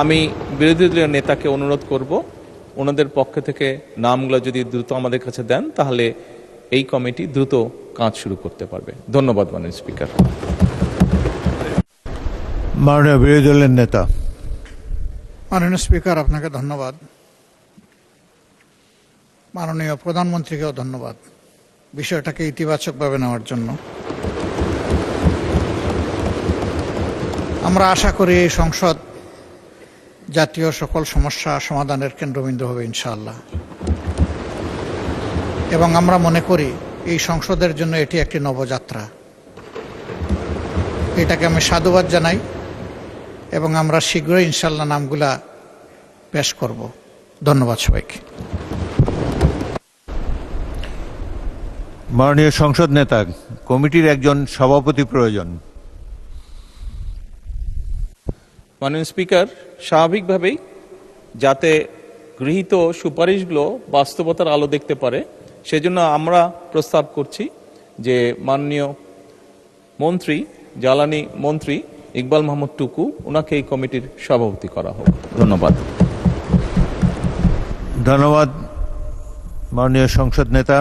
আমি বিরোধী দলীয় নেতাকে অনুরোধ করব ওনাদের পক্ষ থেকে নামগুলো যদি দ্রুত আমাদের কাছে দেন তাহলে এই কমিটি দ্রুত কাজ শুরু করতে পারবে। ধন্যবাদ মাননীয় স্পিকার। মাননীয় বিরোধী দলের নেতা। মাননীয় স্পিকার, আপনাকে ধন্যবাদ। মাননীয় প্রধানমন্ত্রীকেও ধন্যবাদ বিষয়টাকে ইতিবাচকভাবে নেওয়ার জন্য। আমরা আশা করি এই সংসদ জাতীয় সকল সমস্যা সমাধানের কেন্দ্রবিন্দু হবে ইনশাআল্লাহ, এবং আমরা মনে করি এই সংসদের জন্য এটি একটি নবযাত্রা। এটাকে আমি সাধুবাদ জানাই এবং আমরা শীঘ্রই ইনশাআল্লাহ নামগুলা পেশ করব। ধন্যবাদ সবাইকে। মাননীয় সংসদ নেতা, কমিটির একজন সভাপতি প্রয়োজন। মাননীয় স্পিকার, স্বাভাবিকভাবেই যাতে গৃহীত সুপারিশগুলো বাস্তবতার আলো দেখতে পারে সেজন্য আমরা প্রস্তাব করছি যে মাননীয় মন্ত্রী, জ্বালানি মন্ত্রী ইকবাল মাহমুদ টুকু, ওনাকে এই কমিটির সভাপতি করা হোক। ধন্যবাদ। ধন্যবাদ মাননীয় সংসদ নেতা।